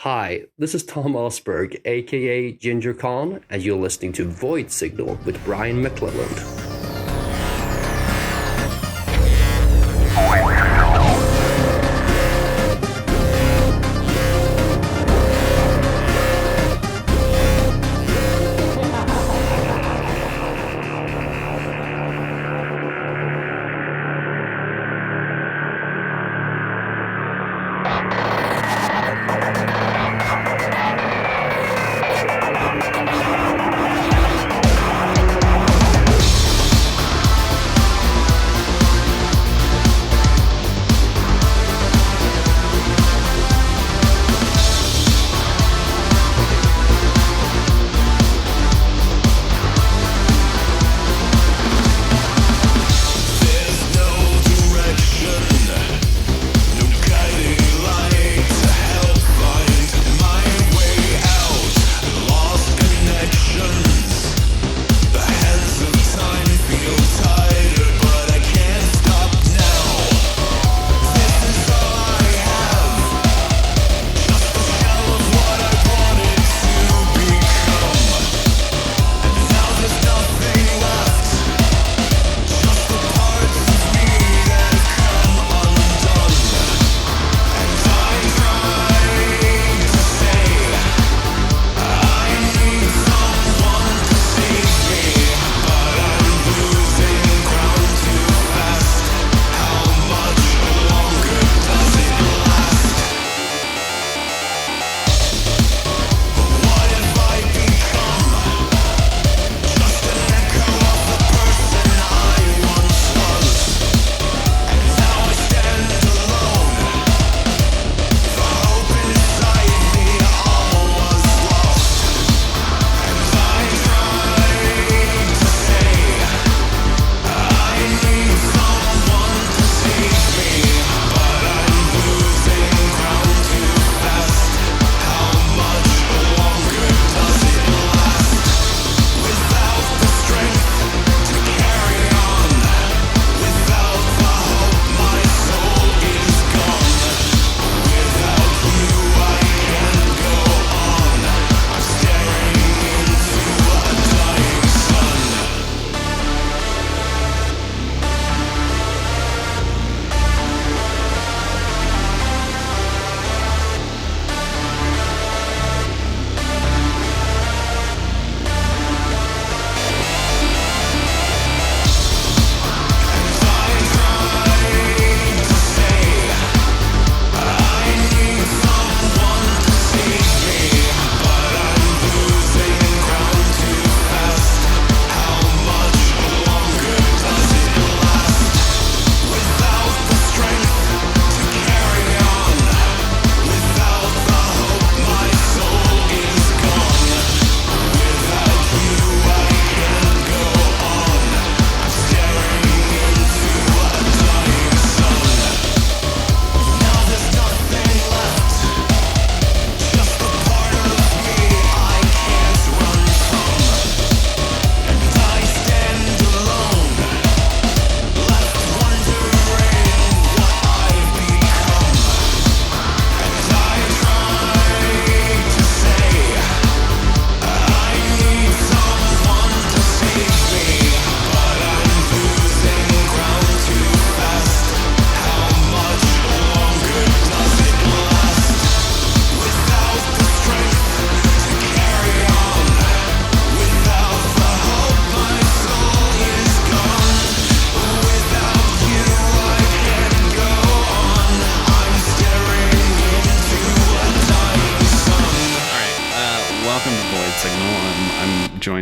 Hi, this is Tom Osberg, aka Ginger Khan, and you're listening to Void Signal with Brian McClelland.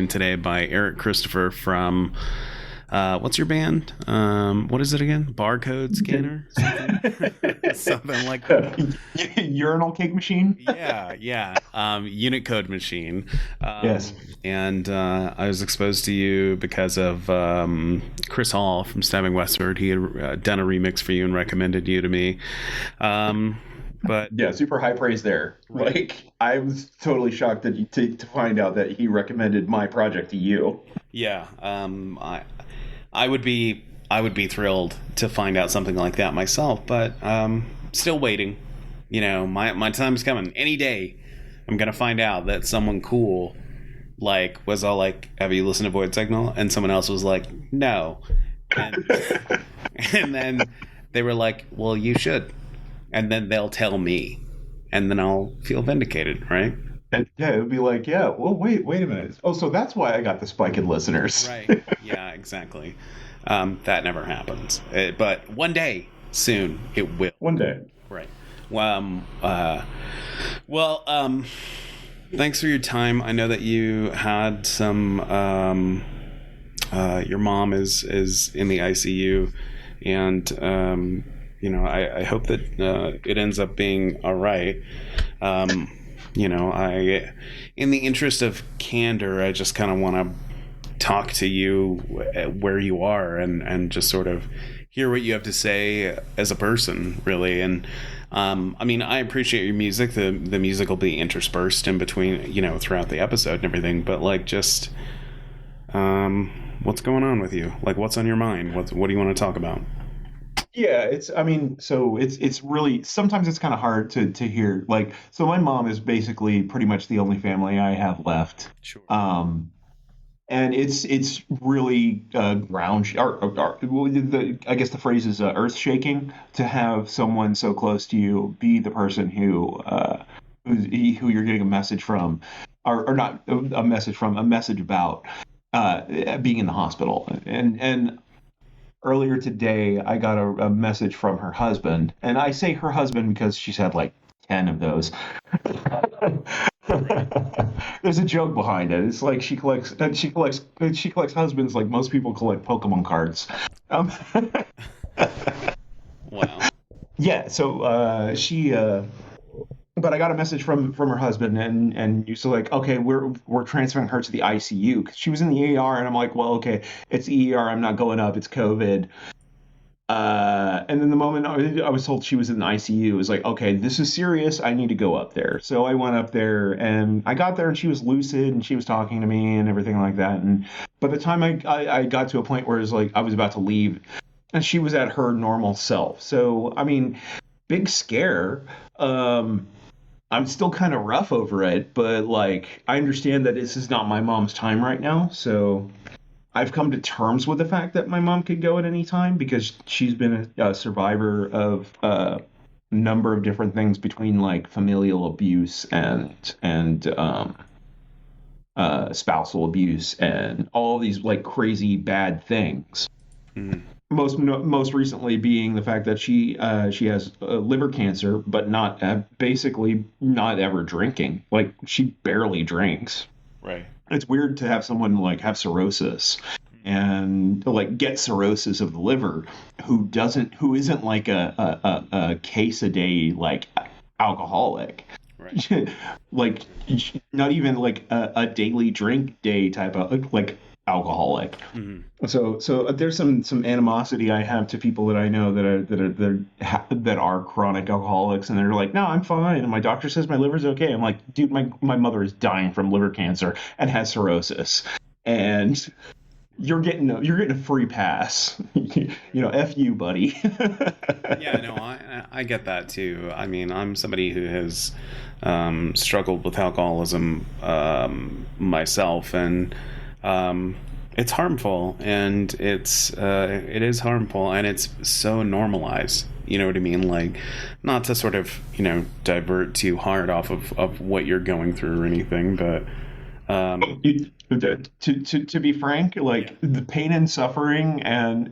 Today by Eric Kristoffer from what's your band? What is it again? Barcode Scanner? Something like that. Urinal Cake Machine? Yeah. Unitcode Machine. Yes. And I was exposed to you because of Chris Hall from Stabbing Westward. He had done a remix for you and recommended you to me. But yeah, super high praise there. Right. Like, I was totally shocked that to find out that he recommended my project to you. Yeah, I would be thrilled to find out something like that myself, but still waiting. my time's coming. Any day, I'm gonna find out that someone cool, like, was all like, "Have you listened to Void Signal?" And someone else was like, "No," and, and then they were like, "Well, you should," and then they'll tell me, and then I'll feel vindicated, right? And yeah, it would be like, yeah, well, wait a minute. Oh, so that's why I got the spike in listeners. Right. Yeah, exactly. That never happens. But one day, soon, it will. One day. Right. Well, thanks for your time. I know that you had some, your mom is in the ICU, and, I hope that it ends up being all right. In the interest of candor, I just kind of want to talk to you where you are and just sort of hear what you have to say as a person, really. And I appreciate your music. The music will be interspersed in between, throughout the episode and everything. But like, just what's going on with you? Like, what's on your mind? What do you want to talk about? Yeah, it's really, sometimes it's kind of hard to hear. Like, so my mom is basically pretty much the only family I have left. Sure. And it's really I guess the phrase is earth shaking to have someone so close to you be the person who you're getting a message from, or not a message from, a message about being in the hospital. And earlier today, I got a message from her husband, and I say her husband because she's had like 10 of those. There's a joke behind it. It's like she collects husbands like most people collect Pokemon cards. Wow. Yeah. So she. But I got a message from her husband, and you said like, okay, we're transferring her to the ICU because she was in the ER, and I'm like, well, okay, it's the ER, I'm not going up, it's COVID. And then the moment I was told she was in the ICU, it was like, okay, this is serious, I need to go up there. So I went up there, and I got there, and she was lucid, and she was talking to me and everything like that. And by the time I got to a point where it was like I was about to leave, and she was at her normal self. So I mean, big scare. I'm still kind of rough over it, but like I understand that this is not my mom's time right now. So I've come to terms with the fact that my mom could go at any time because she's been a survivor of a number of different things between like familial abuse and spousal abuse and all these like crazy bad things. Mm-hmm. Most recently being the fact that she has liver cancer, but not basically not ever drinking. Like she barely drinks. Right. It's weird to have someone like have cirrhosis and like get cirrhosis of the liver who isn't like a case a day like alcoholic. Right. Like not even like a daily drink day type of like alcoholic. Mm-hmm. So there's some animosity I have to people that I know that are chronic alcoholics, and they're like, no, I'm fine, and my doctor says my liver's okay. I'm like, dude, my mother is dying from liver cancer and has cirrhosis, and you're getting a free pass. F you, buddy. Yeah, no, I get that too. I mean, I'm somebody who has struggled with alcoholism myself, and it's harmful, and it is harmful, and it's so normalized. You know what I mean? Like, not to sort of divert too hard off of what you're going through or anything, but to be frank, like the pain and suffering and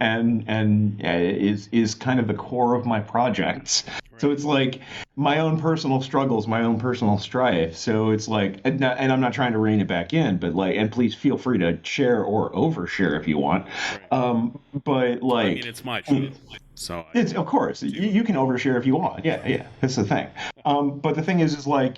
is kind of the core of my projects. Right. So it's like my own personal struggles, my own personal strife. So it's like, and I'm not trying to rein it back in, but like, and please feel free to share or overshare if you want. Right. But like, I mean, it's my choice. So it's of course you can overshare if you want. Yeah, that's the thing. But the thing is like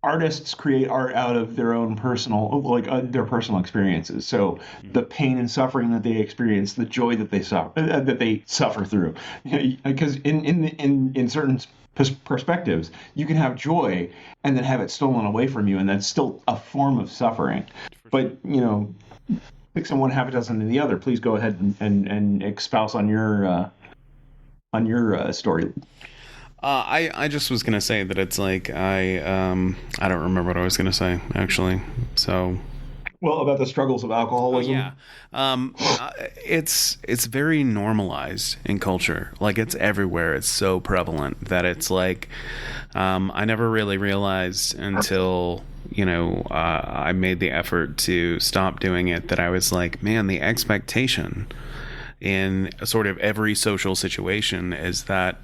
artists create art out of their own personal, their personal experiences. So the pain and suffering that they experience, the joy that they suffer through, because in certain perspectives, you can have joy and then have it stolen away from you, and that's still a form of suffering. But pick someone half a dozen and the other. Please go ahead and espouse on your story. I just was gonna say that it's like I don't remember what I was gonna say actually. So Well, about the struggles of oh alcoholism. yeah, it's very normalized in culture. Like it's everywhere. It's so prevalent that it's like I never really realized until I made the effort to stop doing it that I was like, man, the expectation in sort of every social situation is that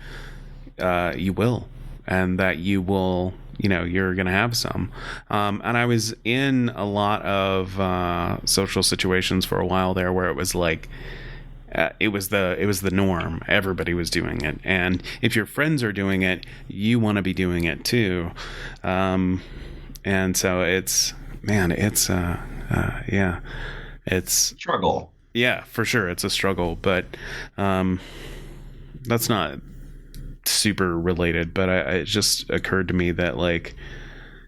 you will, and that you will, you're going to have some. And I was in a lot of social situations for a while there where it was like, it was the norm. Everybody was doing it, and if your friends are doing it, you want to be doing it too. And so it's yeah, it's Struggle. yeah, for sure, it's a struggle, but that's not super related. But it just occurred to me that like,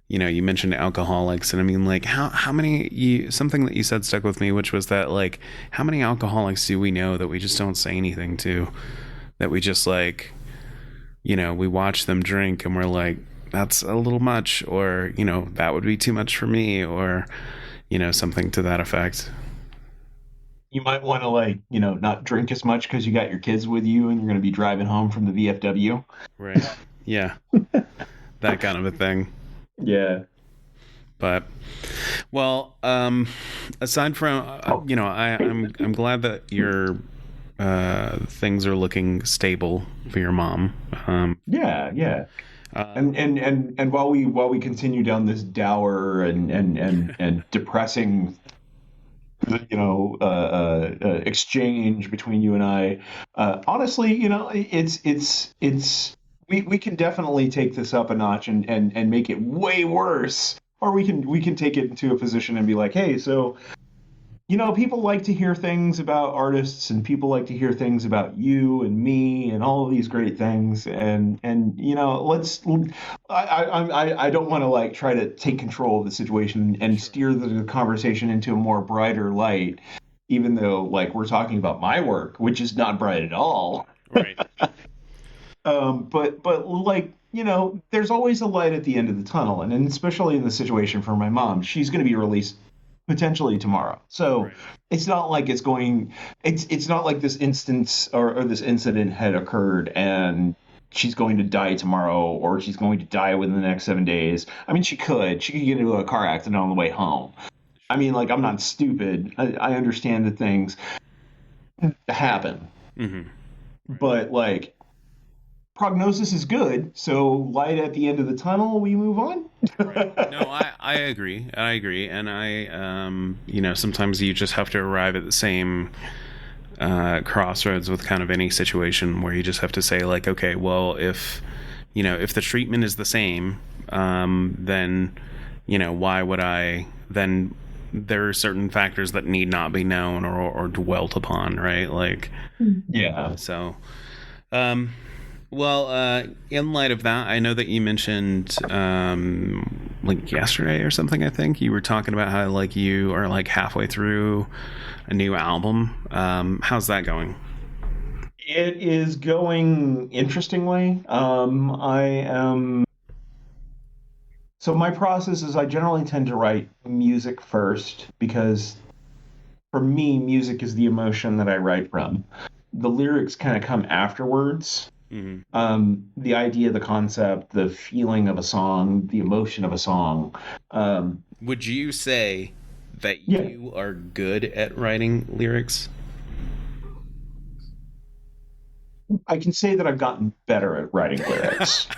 you mentioned alcoholics, and I mean, like, how many something that you said stuck with me, which was that like, how many alcoholics do we know that we just don't say anything to, that we just like, we watch them drink and we're like, that's a little much, or that would be too much for me, or something to that effect. You might want to like, not drink as much because you got your kids with you and you're going to be driving home from the VFW. Right. Yeah. That kind of a thing. Yeah. But well, aside from I'm glad that your things are looking stable for your mom. Yeah. And while we continue down this dour and depressing exchange between you and I, honestly, it's we can definitely take this up a notch and make it way worse, or we can take it into a position and be like, hey, so people like to hear things about artists, and people like to hear things about you and me and all of these great things. And let's. I don't want to like try to take control of the situation and steer the conversation into a more brighter light, even though like we're talking about my work, which is not bright at all. Right. But like there's always a light at the end of the tunnel, and especially in the situation for my mom, she's going to be released potentially tomorrow. So Right. it's not like it's not like this instance or this incident had occurred and she's going to die tomorrow, or she's going to die within the next 7 days. I mean, she could get into a car accident on the way home. I mean, like, I'm not stupid. I understand that things happen, Mm-hmm. but like, prognosis is good. So light at the end of the tunnel, we move on. Right. No, I agree. And sometimes you just have to arrive at the same crossroads with kind of any situation, where you just have to say like, okay, well, if the treatment is the same, then why would I then? There are certain factors that need not be known or dwelt upon, right? Like, Yeah. so. Well, in light of that, I know that you mentioned, like yesterday or something, I think you were talking about how like you are like halfway through a new album. How's that going? It is going interestingly. I am. So my process is I generally tend to write music first, because for me, music is the emotion that I write from. The lyrics kind of come afterwards. Mm-hmm. The idea, the concept, the feeling of a song, the emotion of a song. Would you say that Yeah. you are good at writing lyrics? I can say that I've gotten better at writing lyrics.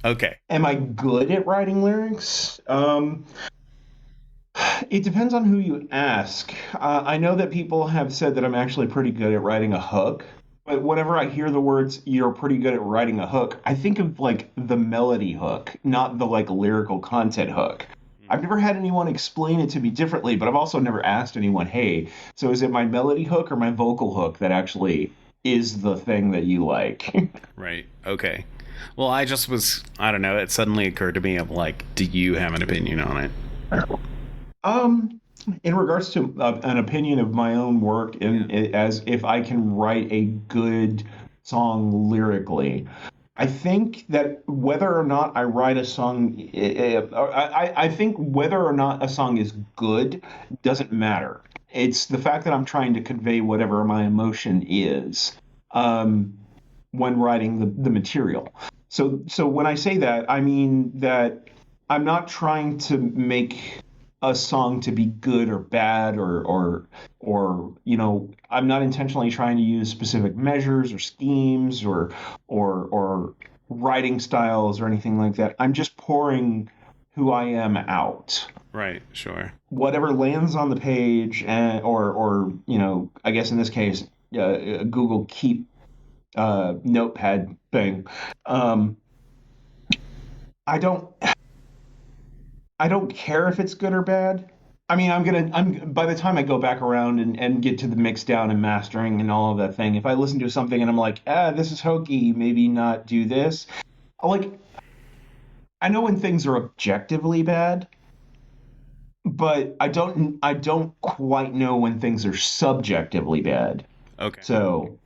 Okay. Am I good at writing lyrics? It depends on who you ask. I know that people have said that I'm actually pretty good at writing a hook. But whenever I hear the words, you're pretty good at writing a hook, I think of like the melody hook, not the like lyrical content hook. I've never had anyone explain it to me differently, but I've also never asked anyone, hey, so is it my melody hook or my vocal hook that actually is the thing that you like? Right. Okay. Well, I don't know. It suddenly occurred to me of like, do you have an opinion on it? In regards to an opinion of my own work, as if I can write a good song lyrically, I think that whether or not I write a song, I think whether or not a song is good doesn't matter. It's the fact that I'm trying to convey whatever my emotion is when writing the material. So when I say that, I mean that I'm not trying to make a song to be good or bad or I'm not intentionally trying to use specific measures or schemes or writing styles or anything like that. I'm just pouring who I am out. Right, sure. Whatever lands on the page or I guess in this case Google Keep notepad thing. I don't care if it's good or bad. I mean, I'm by the time I go back around and get to the mix down and mastering and all of that thing, if I listen to something and I'm like, this is hokey, maybe not do this. I know when things are objectively bad, but I don't quite know when things are subjectively bad. Okay. So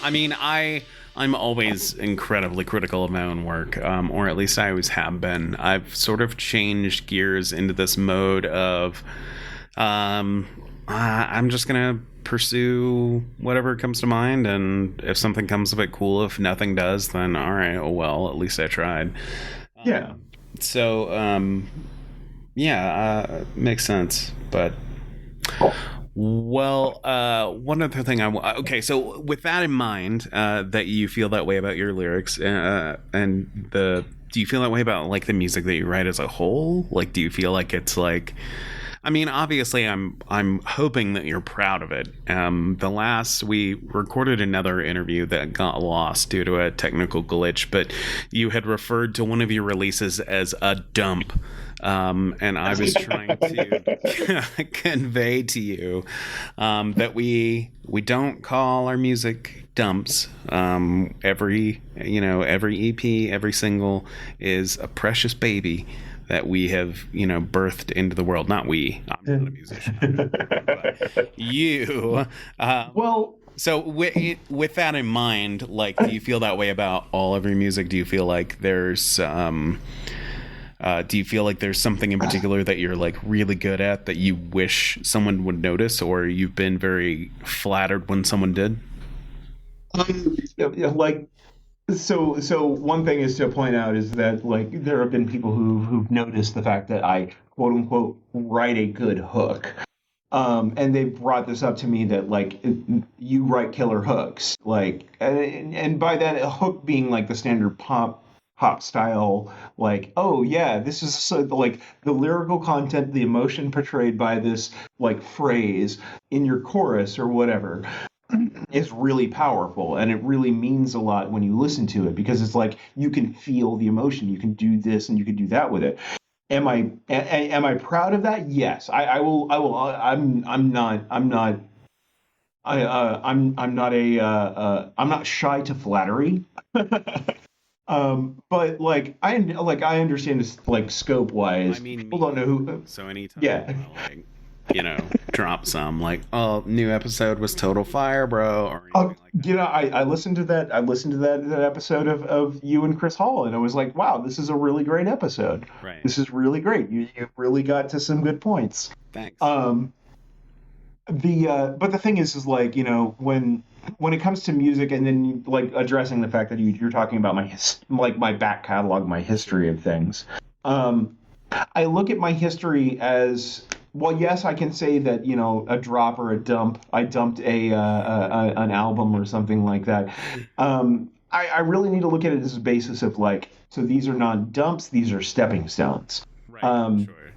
I mean, I'm always incredibly critical of my own work, or at least I always have been. I've sort of changed gears into this mode of, I'm just gonna pursue whatever comes to mind, and if something comes of it, cool. If nothing does, then all right, oh well, at least I tried. Yeah. So, makes sense. But, well, one other thing okay, so with that in mind, that you feel that way about your lyrics, do you feel that way about like the music that you write as a whole? Like, do you feel like it's like, I mean, obviously, I'm hoping that you're proud of it. We recorded another interview that got lost due to a technical glitch, but you had referred to one of your releases as a dump, and I was trying to convey to you that we don't call our music dumps. Every EP, every single is a precious baby that we have, birthed into the world. Not we. I'm not a musician. But you. Well, so with that in mind, like, do you feel that way about all of your music? Do you feel like there's something in particular that you're like really good at that you wish someone would notice, or you've been very flattered when someone did? So one thing is to point out is that like there have been people who've noticed the fact that I quote unquote write a good hook, and they've brought this up to me that like you write killer hooks, like and by that a hook being like the standard pop style, like, oh yeah, this is so, like the lyrical content, the emotion portrayed by this like phrase in your chorus or whatever is really powerful, and it really means a lot when you listen to it, because it's like you can feel the emotion, you can do this and you can do that with it. Am I proud of that? Yes, I will. I'm not shy to flattery. But like I understand this, like scope wise. I mean, people don't know who. So anytime, Yeah. Drop some like, oh, new episode was total fire, bro, or anything like that. I listened to that. I listened to that episode of you and Chris Hall, and I was like, wow, this is a really great episode. Right. This is really great. You really got to some good points. Thanks. But the thing is like, when it comes to music, and then like addressing the fact that you're talking about my back catalog, my history of things. I look at my history as, well, yes, I can say that, a drop or a dump. I dumped an album or something like that. I really need to look at it as a basis of like, so these are not dumps, these are stepping stones. Right. Sure.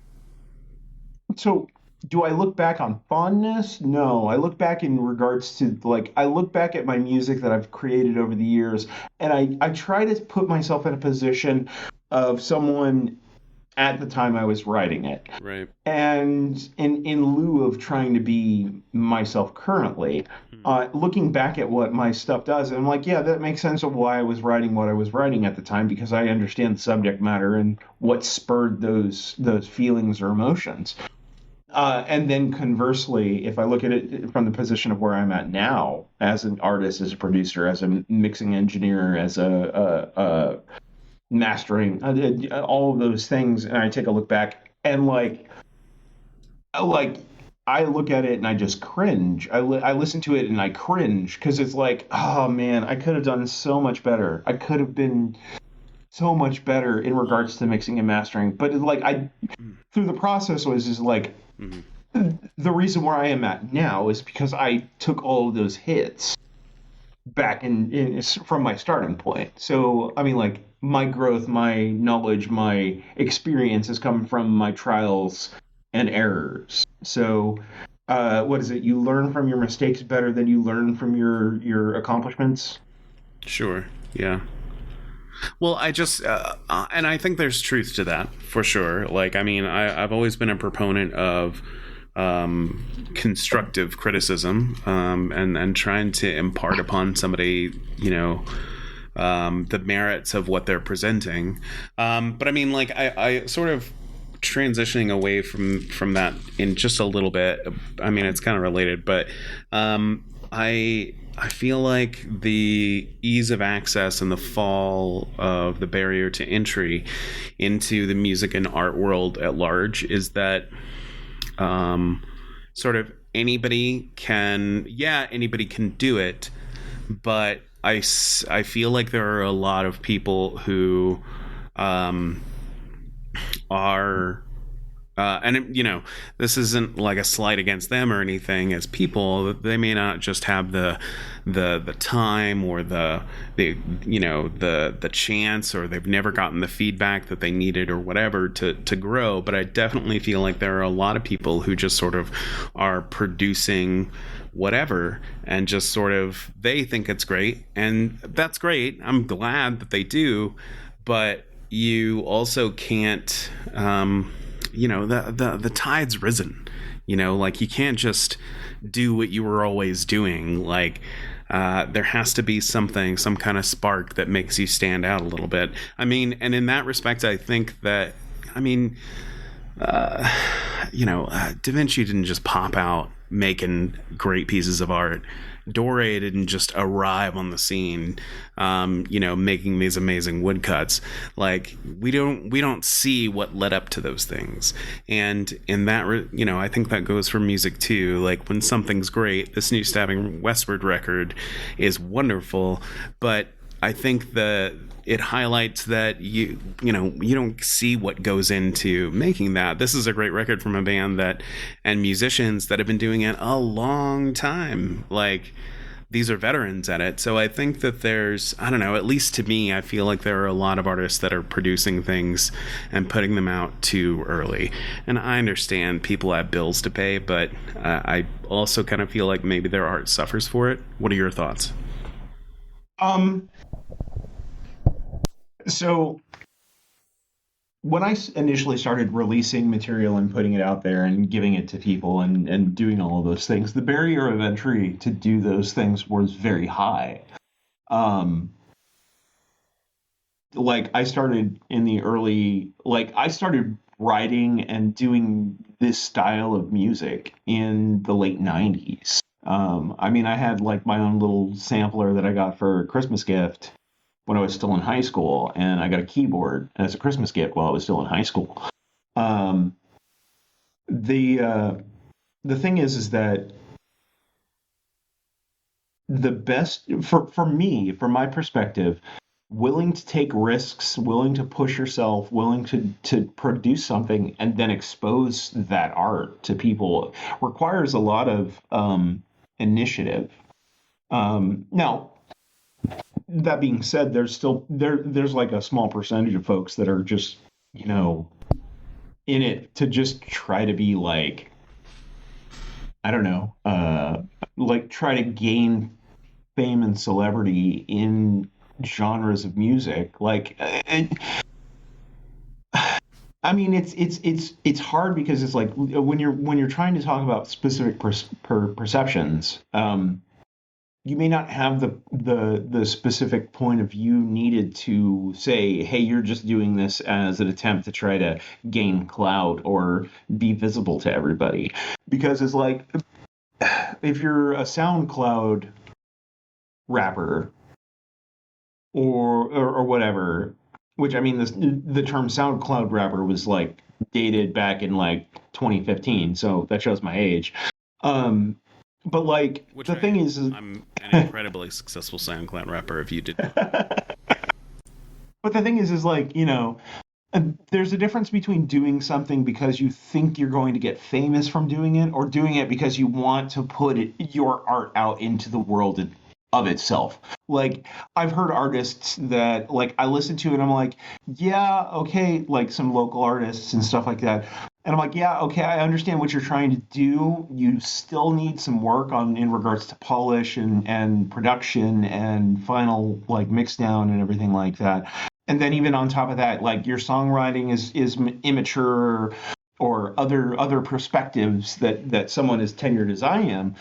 So do I look back on fondness? No, I look back in regards to like, I look back at my music that I've created over the years, and I try to put myself in a position of someone at the time I was writing it. Right. And in lieu of trying to be myself currently, looking back at what my stuff does, and I'm like, yeah, that makes sense of why I was writing what I was writing at the time, because I understand the subject matter and what spurred those feelings or emotions. And then conversely, if I look at it from the position of where I'm at now, as an artist, as a producer, as a mixing engineer, as a mastering, all of those things, and I take a look back, and like I look at it and I just cringe. I listen to it and I cringe, because it's like, oh man, I could have done so much better. I could have been so much better in regards to mixing and mastering. But like through the process was like, the reason where I am at now is because I took all of those hits back in from my starting point. So I mean, like, my growth, my knowledge, my experience has come from my trials and errors. So what is it? You learn from your mistakes better than you learn from your accomplishments? Sure. Yeah. Well, I just, and I think there's truth to that, for sure. Like, I mean, I've always been a proponent of constructive criticism, and trying to impart upon somebody, the merits of what they're presenting. But I mean, like, I sort of transitioning away from that in just a little bit. I mean, it's kind of related, but I I feel like the ease of access and the fall of the barrier to entry into the music and art world at large is that sort of anybody can do it, but I feel like there are a lot of people who are and you know, this isn't like a slight against them or anything. As people, they may not just have the time or the chance, or they've never gotten the feedback that they needed or whatever to grow. But I definitely feel like there are a lot of people who just sort of are producing whatever and just sort of, they think it's great, and that's great. I'm glad that they do, but you also can't, the tide's risen, like you can't just do what you were always doing. Like, there has to be some kind of spark that makes you stand out a little bit. I mean, and in that respect, I think that, Da Vinci didn't just pop out making great pieces of art. Doré didn't just arrive on the scene, making these amazing woodcuts. Like, we don't see what led up to those things. And in that, I think that goes for music too. Like, when something's great, this new Stabbing Westward record is wonderful, but I think that it highlights that you don't see what goes into making that. This is a great record from a band and musicians that have been doing it a long time. Like, these are veterans at it. So I think that there's, I don't know, at least to me, I feel like there are a lot of artists that are producing things and putting them out too early. And I understand people have bills to pay, but I also kind of feel like maybe their art suffers for it. What are your thoughts? So when I initially started releasing material and putting it out there and giving it to people and doing all of those things, the barrier of entry to do those things was very high. I started I started writing and doing this style of music in the late 90s. I had like my own little sampler that I got for a Christmas gift when I was still in high school, and I got a keyboard as a Christmas gift while I was still in high school. The thing is that the best for me, from my perspective, willing to take risks, willing to push yourself, willing to produce something and then expose that art to people requires a lot of initiative. Now, that being said, there's like a small percentage of folks that are just, in it to just try to be like, I don't know, try to gain fame and celebrity in genres of music. It's hard because it's like when you're trying to talk about specific perceptions, you may not have the specific point of view needed to say, hey, you're just doing this as an attempt to try to gain clout or be visible to everybody. Because it's like, if you're a SoundCloud rapper or whatever, which the term SoundCloud rapper was like dated back in like 2015, so that shows my age. But like, thing is, I'm an incredibly successful SoundCloud rapper, if you did. But the thing is like, there's a difference between doing something because you think you're going to get famous from doing it, or doing it because you want to put your art out into the world of itself. Like, I've heard artists that like I listen to and I'm like, yeah, okay, like some local artists and stuff like that. And I'm like, yeah, okay, I understand what you're trying to do. You still need some work in regards to polish and production and final like mix down and everything like that. And then even on top of that, like your songwriting is immature, or other perspectives that someone as tenured as I am.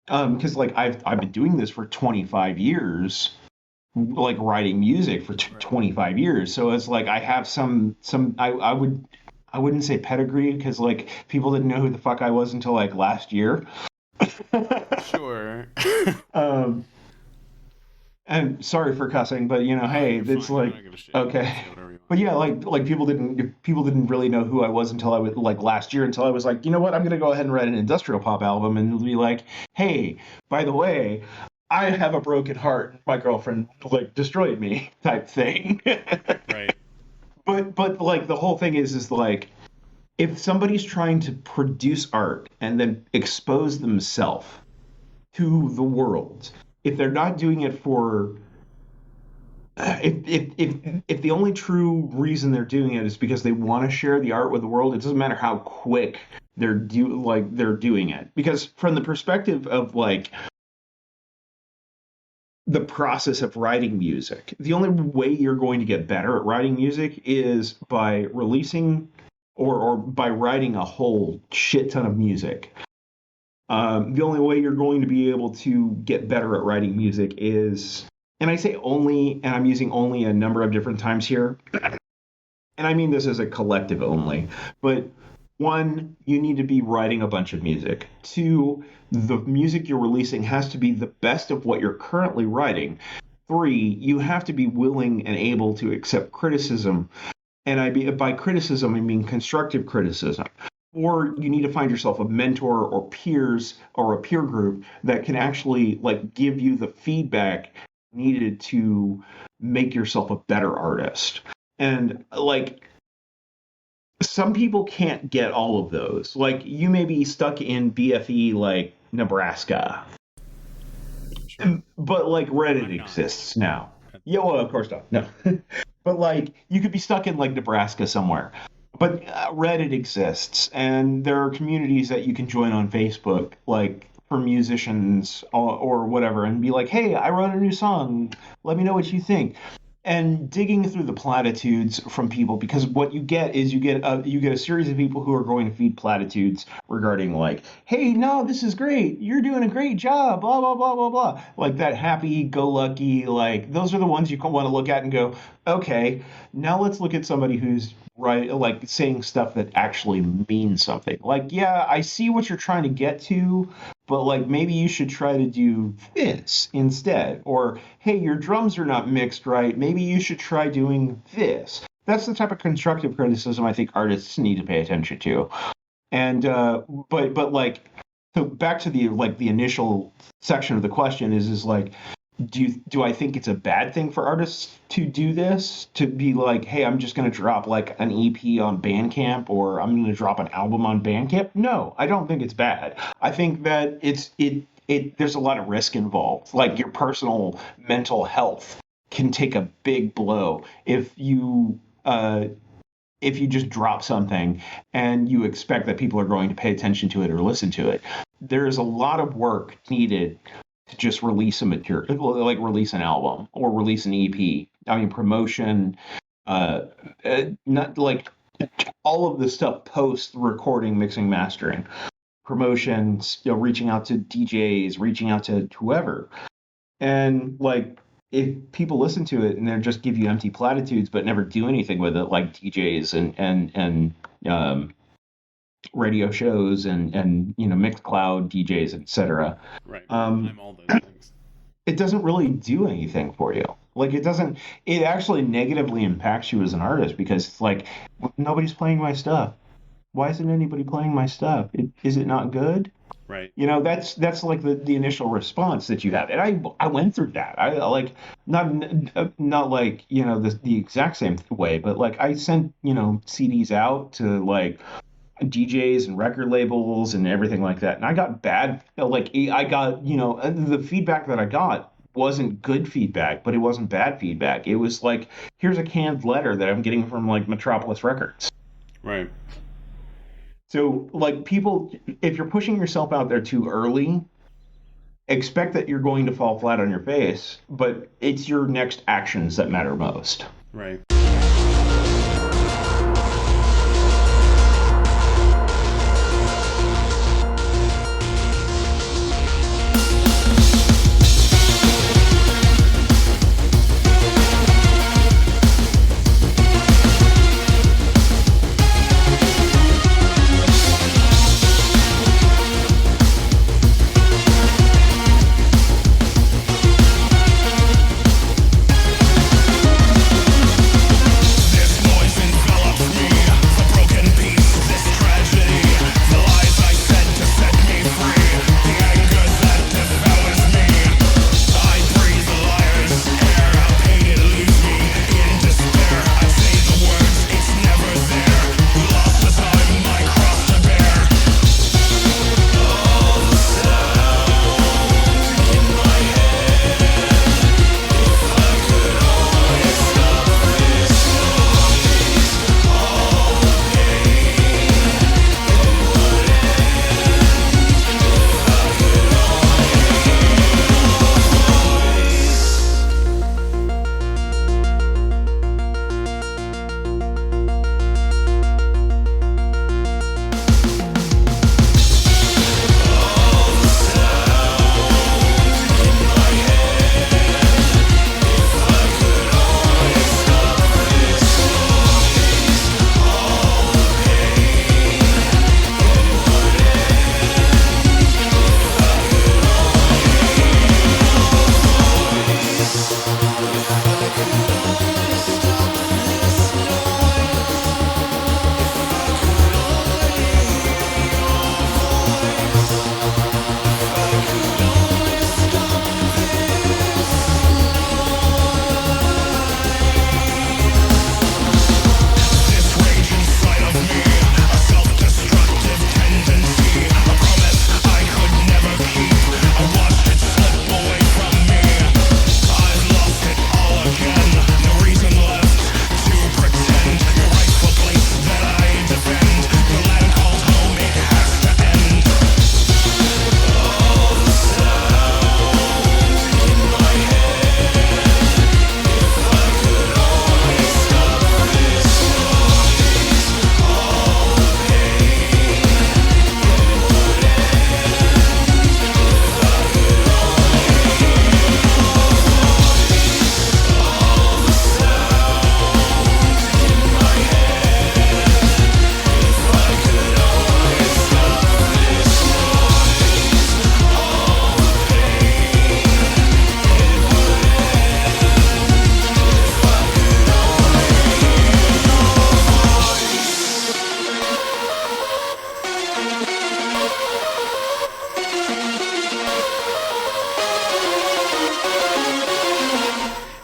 Because like I've been doing this for 25 years, like writing music for 25 years. So it's like I have I wouldn't say pedigree, because like people didn't know who the fuck I was until like last year. Sure. And sorry for cussing, but No, hey, you're it's fine. I like don't give a shit. okay. Say whatever you want. But yeah, like people didn't really know who I was until I was like last year until I was like, you know what, I'm gonna go ahead and write an industrial pop album and it'll be like, hey, by the way, I have a broken heart. My girlfriend like destroyed me type thing. Right. But like the whole thing is like if somebody's trying to produce art and then expose themselves to the world, if they're not doing it for if the only true reason they're doing it is because they want to share the art with the world, it doesn't matter how quick they're doing it. Because from the perspective of like the process of writing music, the only way you're going to get better at writing music is by releasing or by writing a whole shit ton of music. The only way you're going to be able to get better at writing music is, and I say only, and I'm using only a number of different times here, and I mean this as a collective only, but one, you need to be writing a bunch of music. Two, the music you're releasing has to be the best of what you're currently writing. Three, you have to be willing and able to accept criticism. And by criticism, I mean constructive criticism. Or you need to find yourself a mentor or peers or a peer group that can actually like give you the feedback needed to make yourself a better artist. And like some people can't get all of those. Like you may be stuck in BFE like Nebraska. Sure. But like Reddit exists now. Yeah, well, of course not. No. But like you could be stuck in like Nebraska somewhere. But Reddit exists, and there are communities that you can join on Facebook, like for musicians or whatever, and be like, hey, I wrote a new song. Let me know what you think. And digging through the platitudes from people, because what you get is you get a series of people who are going to feed platitudes regarding like, hey, no, this is great. You're doing a great job, blah, blah, blah, blah, blah. Like that happy-go-lucky, like those are the ones you want to look at and go, okay, now let's look at somebody who's right, like saying stuff that actually means something. Like, yeah, I see what you're trying to get to, but like maybe you should try to do this instead. Or, hey, your drums are not mixed right. Maybe you should try doing this. That's the type of constructive criticism I think artists need to pay attention to. And but like, so back to the initial section of the question is like, do I think it's a bad thing for artists to do this? To be like, hey, I'm just going to drop like an EP on Bandcamp, or I'm going to drop an album on Bandcamp? No, I don't think it's bad. I think that there's a lot of risk involved. Like your personal mental health can take a big blow if you just drop something and you expect that people are going to pay attention to it or listen to it. There is a lot of work needed to just release a material, like release an album or release an EP. I mean, promotion, not like all of the stuff post recording, mixing, mastering, promotions, reaching out to DJs, reaching out to whoever. And like, if people listen to it and they just give you empty platitudes, but never do anything with it, like DJs and radio shows and Mixcloud DJs, etc. Right. I'm all those things. It doesn't really do anything for you. Like it actually negatively impacts you as an artist, because it's like, nobody's playing my stuff. Why isn't anybody playing my stuff? Is it not good? Right. That's like the initial response that you have. And I went through that. I like not like, the exact same way, but like I sent, CDs out to like DJs and record labels and everything like that. And I got the feedback that I got wasn't good feedback, but it wasn't bad feedback. It was like, here's a canned letter that I'm getting from like Metropolis Records. Right. So like people, if you're pushing yourself out there too early, expect that you're going to fall flat on your face, but it's your next actions that matter most. Right.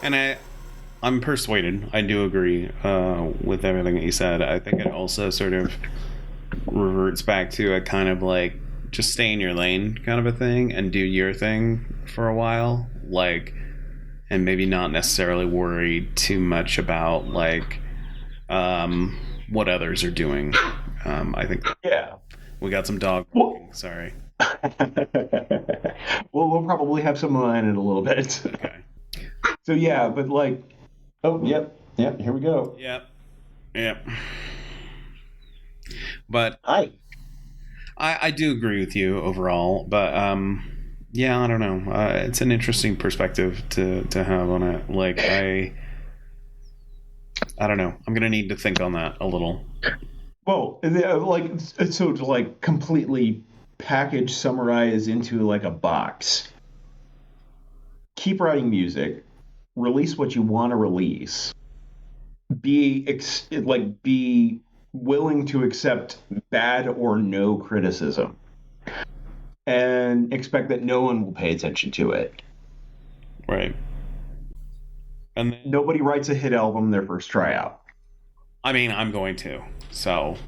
And I'm persuaded. I do agree with everything that you said. I think it also sort of reverts back to a kind of like just stay in your lane kind of a thing and do your thing for a while, like, and maybe not necessarily worry too much about like what others are doing. I think we got some dog barking. Sorry. Well, we'll probably have some in it a little bit. Okay. So yeah, but like, oh, yep, here we go. Yep. But Hi. I do agree with you overall, but yeah, I don't know. It's an interesting perspective to have on it. Like I don't know. I'm gonna need to think on that a little. Well, like, so to like completely package, summarize into like a box. Keep writing music. Release what you want to release. Be willing to accept bad or no criticism, and expect that no one will pay attention to it. Right. And then, nobody writes a hit album their first tryout. I mean, I'm going to. So,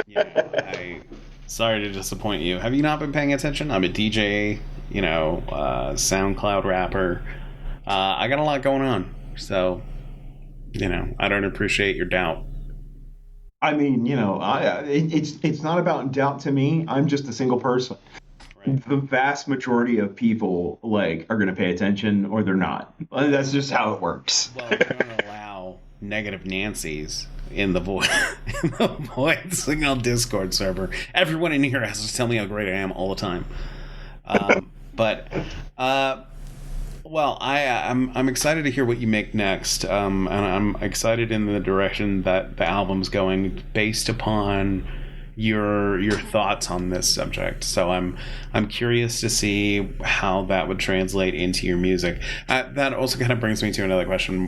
yeah, sorry to disappoint you. Have you not been paying attention? I'm a DJ, SoundCloud rapper. I got a lot going on. So, I don't appreciate your doubt. I mean, it's not about doubt to me. I'm just a single person. Right. The vast majority of people are going to pay attention or they're not. That's just how it works. Well, we're going to allow negative Nancy's in the void signal Discord server. Everyone in here has to tell me how great I am all the time. Well, I'm excited to hear what you make next, and I'm excited in the direction that the album's going based upon your thoughts on this subject. So I'm curious to see how that would translate into your music. That also kind of brings me to another question.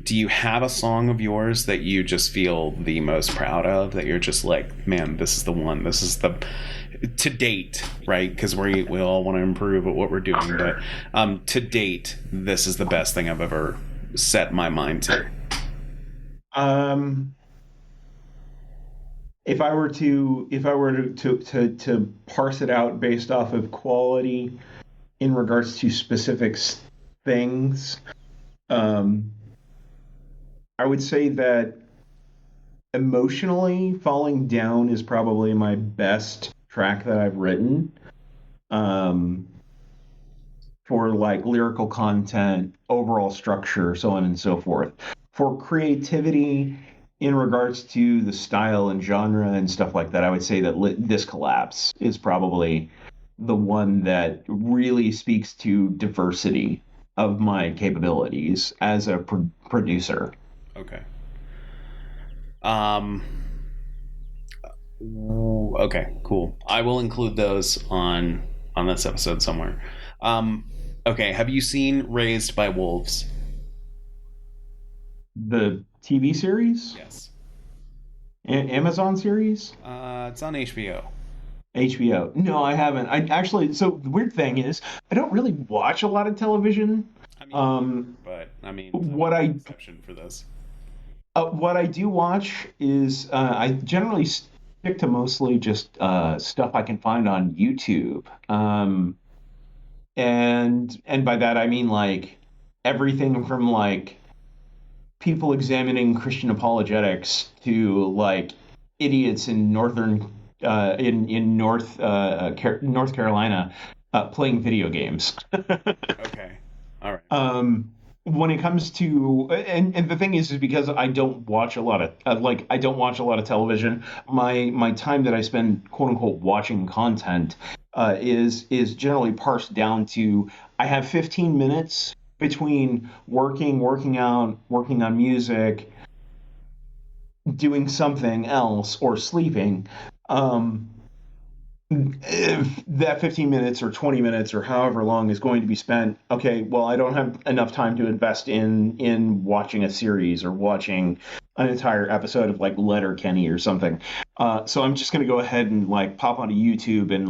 Do you have a song of yours that you just feel the most proud of, that you're just like, man, this is the one, this is the to date, right? Because we all want to improve at what we're doing, but to date, this is the best thing I've ever set my mind to. If I were to parse it out based off of quality in regards to specific things, I would say that emotionally, Falling Down is probably my best track that I've written, for lyrical content, overall structure, so on and so forth. For creativity in regards to the style and genre and stuff like that, I would say that This Collapse is probably the one that really speaks to diversity of my capabilities as a producer. Okay. Okay, cool. I will include those on this episode somewhere. Okay, have you seen Raised by Wolves? The TV series? Yes. Amazon series? It's on HBO. HBO. No, I haven't. So the weird thing is, I don't really watch a lot of television. What exception for this? What I do watch is I generally stick to mostly just stuff I can find on YouTube, and by that I mean everything from people examining Christian apologetics to idiots in North Carolina playing video games. Okay, all right. When it comes to and the thing is because I don't watch a lot of I don't watch a lot of television. My time that I spend quote unquote watching content is generally parsed down to I have 15 minutes between working out, working on music, doing something else, or sleeping. If that 15 minutes or 20 minutes or however long is going to be spent, okay, well, I don't have enough time to invest in watching a series or watching an entire episode of Letterkenny or something. So I'm just going to go ahead and pop onto YouTube and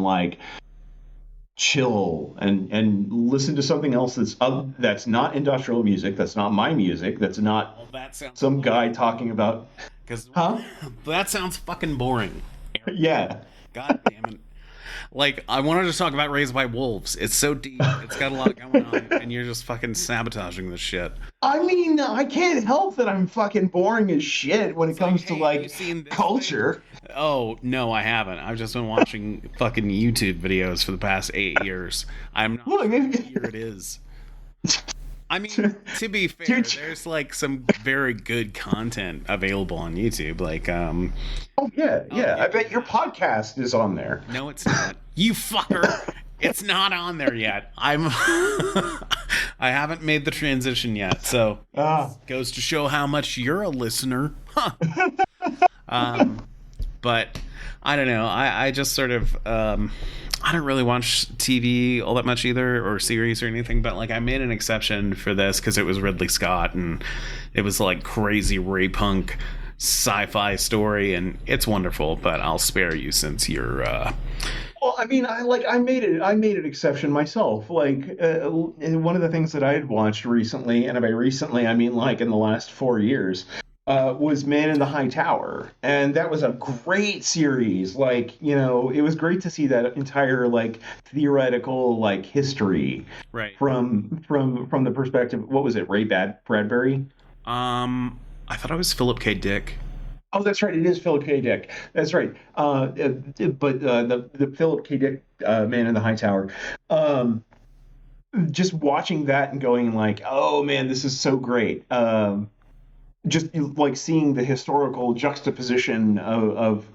chill and listen to something else that's not industrial music, that's not my music, that's not That sounds some guy talking about. because Huh? that sounds fucking boring. Yeah. God damn it. Like, I wanted to talk about Raised by Wolves. It's so deep. It's got a lot going on, and you're just fucking sabotaging this shit. I mean, I can't help that I'm fucking boring as shit when it comes to hey, like you seen this culture. Oh, no, I haven't. I've just been watching fucking YouTube videos for the past 8 years. I'm not Look, sure what year it is. I mean, to be fair, there's like some very good content available on YouTube. Like, Oh yeah. I bet your podcast is on there. no, it's not. You fucker. It's not on there yet. I haven't made the transition yet, so goes to show how much you're a listener. Huh. But I don't know. I just sort of I don't really watch TV all that much either, or series or anything. But like, I made an exception for this because it was Ridley Scott, and it was like crazy Ray Punk sci-fi story, and it's wonderful. But I'll spare you since you're. Well, I mean, I made an exception myself. Like one of the things that I had watched recently, and by recently I mean like in the last 4 years, was Man in the High Tower, and that was a great series. Like, you know, it was great to see that entire like theoretical like history Right. from the perspective. What was it? Bradbury? I thought it was Philip K. Dick. Oh, that's right. It is Philip K. Dick. That's right. But the Philip K. Dick Man in the High Tower. Just watching that and going like, oh man, this is so great. Just like seeing the historical juxtaposition of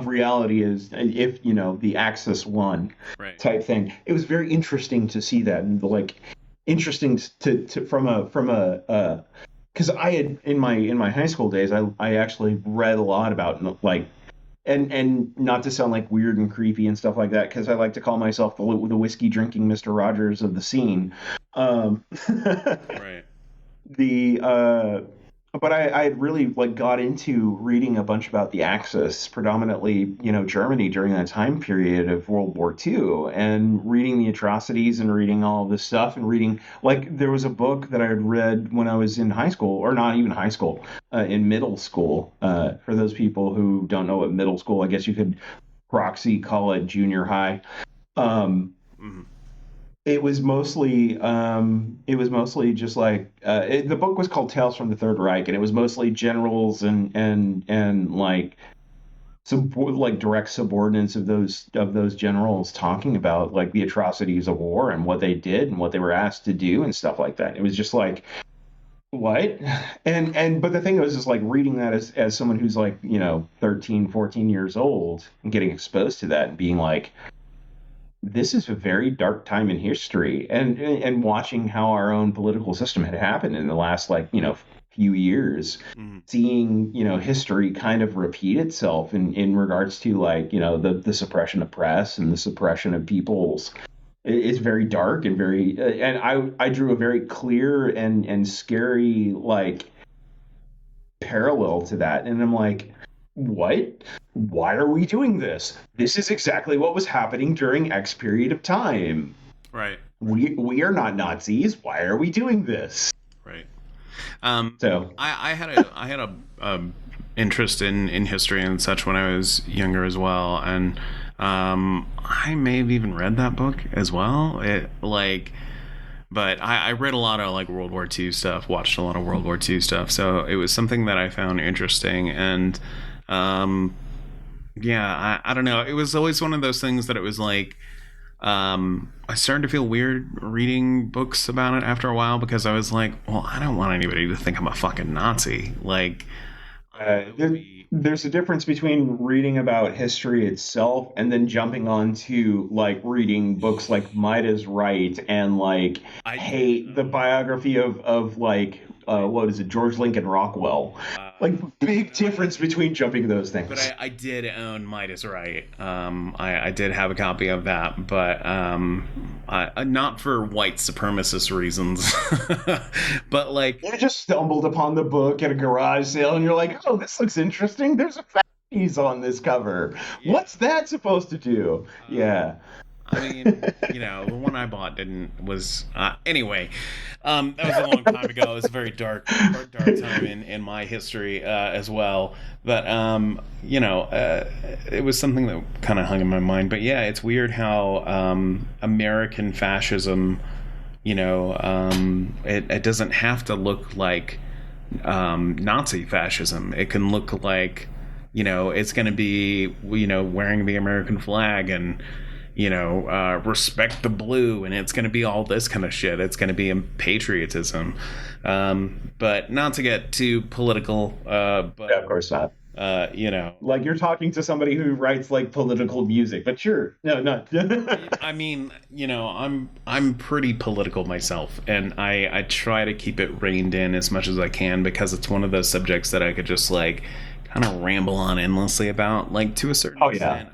reality as if, you know, the Axis won, Right. type thing. It was very interesting to see that, and like interesting to from a because I had in my high school days I actually read a lot about like and not to sound like weird and creepy and stuff like that, because I like to call myself the whiskey drinking Mr. Rogers of the scene. Right. But I had really like got into reading a bunch about the Axis, predominantly, you know, Germany during that time period of World War II, and reading the atrocities and reading all of this stuff, and reading like there was a book that I had read when I was in high school, or not even high school, in middle school. For those people who don't know what middle school, I guess you could proxy call it junior high. It was mostly just like the book was called Tales from the Third Reich, and it was mostly generals and like some like direct subordinates of those generals talking about like the atrocities of war and what they did and what they were asked to do and stuff like that. It was just like, what? But the thing was, is like reading that as someone who's like, you know, 13, 14 years old and getting exposed to that and being like, this is a very dark time in history, and watching how our own political system had happened in the last, like, you know, few years, seeing, you know, history kind of repeat itself in regards to like, you know, the suppression of press and the suppression of people's. It's very dark and very and I drew a very clear and scary like parallel to that, and I'm like, what? Why are we doing this? This is exactly what was happening during X period of time. Right. We are not Nazis. Why are we doing this? Right. So I had a interest in history and such when I was younger as well, and I may have even read that book as well. But I read a lot of like World War II stuff, watched a lot of World War II stuff, so it was something that I found interesting. And yeah, I don't know. It was always one of those things that it was like, I started to feel weird reading books about it after a while, because I was like, well, I don't want anybody to think I'm a fucking Nazi. Like, there's a difference between reading about history itself and then jumping onto like reading books like Might is Right and like the biography of like what is it, George Lincoln Rockwell. Like, big difference between jumping those things. But I did own Might is Right. I did have a copy of that, but not for white supremacist reasons. But like, you just stumbled upon the book at a garage sale and you're like, oh, this looks interesting. There's a fat piece on this cover. Yeah. What's that supposed to do? Yeah. I mean, the one I bought was anyway. That was a long time ago. It was a very dark time in my history as well. But it was something that kind of hung in my mind. But yeah, it's weird how American fascism, it doesn't have to look like Nazi fascism. It can look like, it's going to be, wearing the American flag and, respect the blue, and it's going to be all this kind of shit. It's going to be patriotism. But not to get too political, but Yeah, of course not. Like you're talking to somebody who writes like political music, but sure, no, not. I mean, I'm pretty political myself, and I try to keep it reined in as much as I can, because it's one of those subjects that I could just like kind of ramble on endlessly about, like, to a certain extent.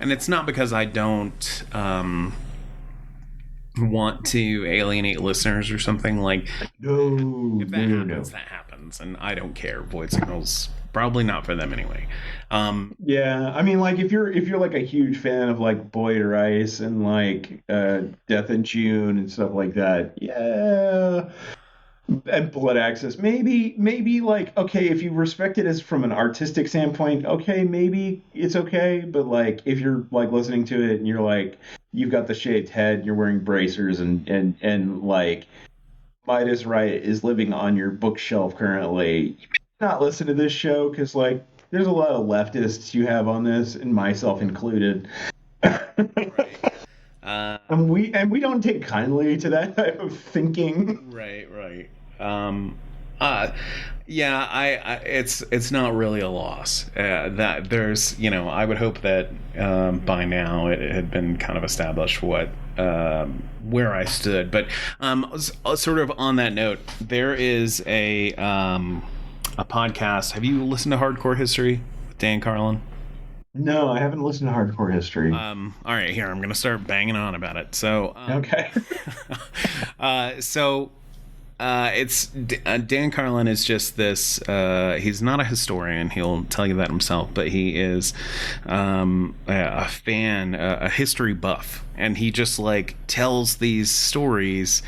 And it's not because I don't want to alienate listeners or something. Like, if that happens, that happens, and I don't care. Void Signal's probably not for them anyway. Yeah, I mean, like if you're like a huge fan of like Boyd Rice and like Death in June and stuff like that, yeah, and Blood Access, maybe like, okay, if you respect it as from an artistic standpoint, okay, maybe it's okay. But like if you're like listening to it and you're like, you've got the shaved head, you're wearing bracers, and like Midas Wright is living on your bookshelf currently, you should not listen to this show, because like there's a lot of leftists you have on this, and myself included. Right. And we don't take kindly to that type of thinking. Right. Yeah, it's not really a loss. That there's, I would hope that by now it had been kind of established what where I stood. But sort of on that note, there is a podcast. Have you listened to Hardcore History with Dan Carlin? No, I haven't listened to Hardcore History. All right, here, I'm going to start banging on about it. So, okay. It's Dan Carlin is just this. He's not a historian. He'll tell you that himself, but he is a fan, a history buff, and he just like tells these stories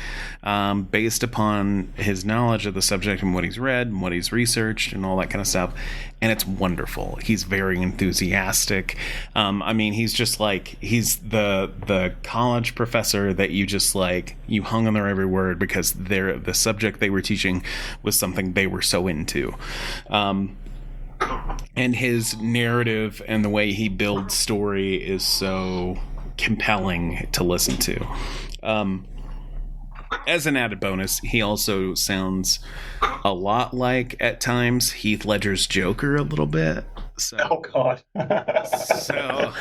based upon his knowledge of the subject and what he's read and what he's researched and all that kind of stuff. And it's wonderful. He's very enthusiastic. I mean, he's just like, he's the college professor that you just like, you hung on their every word because the subject they were teaching was something they were so into. And his narrative and the way he builds story is so compelling to listen to. As an added bonus, he also sounds a lot like, at times, Heath Ledger's Joker a little bit. So, oh God! So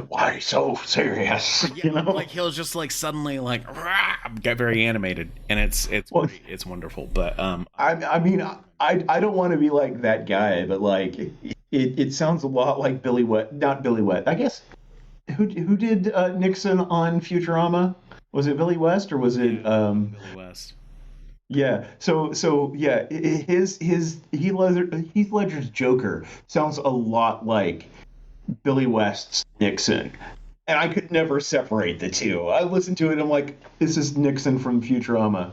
why so serious? Yeah, like he'll just like suddenly like get very animated, and it's great. It's wonderful. But I mean, I don't want to be like that guy, but like it sounds a lot like Billy Wet, not Billy Wet. I guess who did Nixon on Futurama? Was it Billy West or was it Billy West? Yeah. So yeah, Heath Ledger's Joker sounds a lot like Billy West's Nixon, and I could never separate the two. I listened to it and I'm like, this is Nixon from Futurama.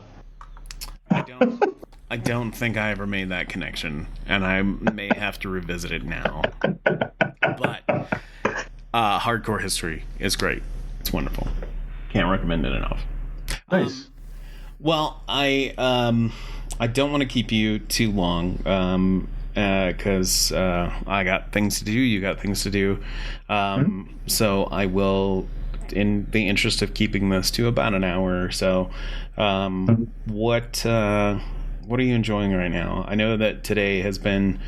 I don't think I ever made that connection, and I may have to revisit it now. But Hardcore History is great. It's wonderful. Can't recommend it enough. Nice. Well, I don't want to keep you too long because I got things to do. You got things to do. So I will, in the interest of keeping this to about an hour or so, what are you enjoying right now? I know that today has been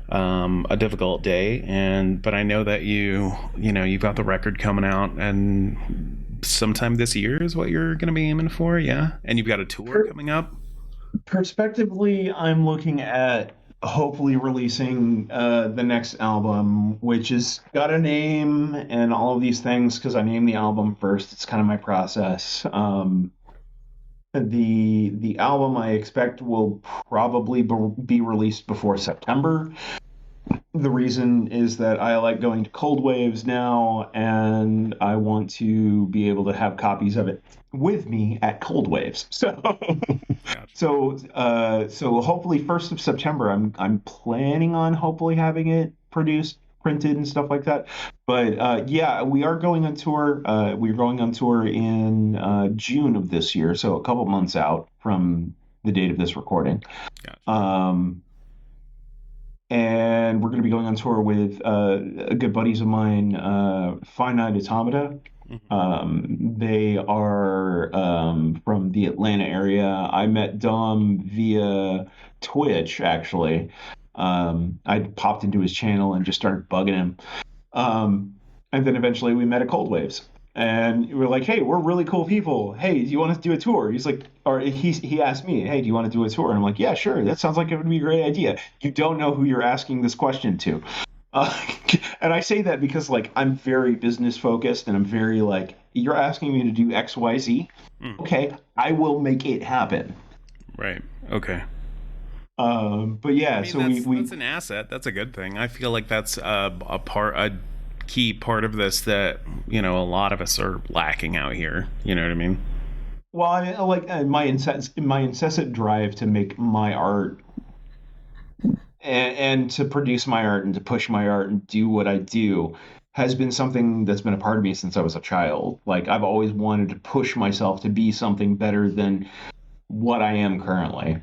a difficult day, but I know that you've got the record coming out, and sometime this year is what you're going to be aiming for, yeah? And you've got a tour coming up? Prospectively, I'm looking at hopefully releasing the next album, which has got a name and all of these things, because I named the album first. It's kind of my process. The album I expect will probably be released before September. the reason is that I like going to cold waves now, and I want to be able to have copies of it with me at cold waves. So, Gotcha. so hopefully 1st of September, I'm planning on hopefully having it produced, printed, and stuff like that. But yeah, we are going on tour. We're going on tour in June of this year, so a couple months out from the date of this recording. Gotcha. And we're going to be going on tour with good buddies of mine, Finite Automata. They are from the Atlanta area. I met Dom via Twitch, actually. I popped into his channel and just started bugging him. And then eventually we met at Cold Waves. And we were like, hey, we're really cool people. Hey, do you want to do a tour? He's like, or he asked me, hey, do you want to do a tour? And I'm like, yeah, sure. That sounds like it would be a great idea. You don't know who you're asking this question to. And I say that because, like, I'm very business focused and I'm very like, you're asking me to do X, Y, Z. Okay, I will make it happen. Right. Okay. But yeah, I mean, so that's an asset. That's a good thing. I feel like that's a key part of this that, you know, a lot of us are lacking out here. You know what I mean? Well, I like my incessant drive to make my art and to produce my art and to push my art and do what I do has been something that's been a part of me since I was a child. Like, I've always wanted to push myself to be something better than what I am currently.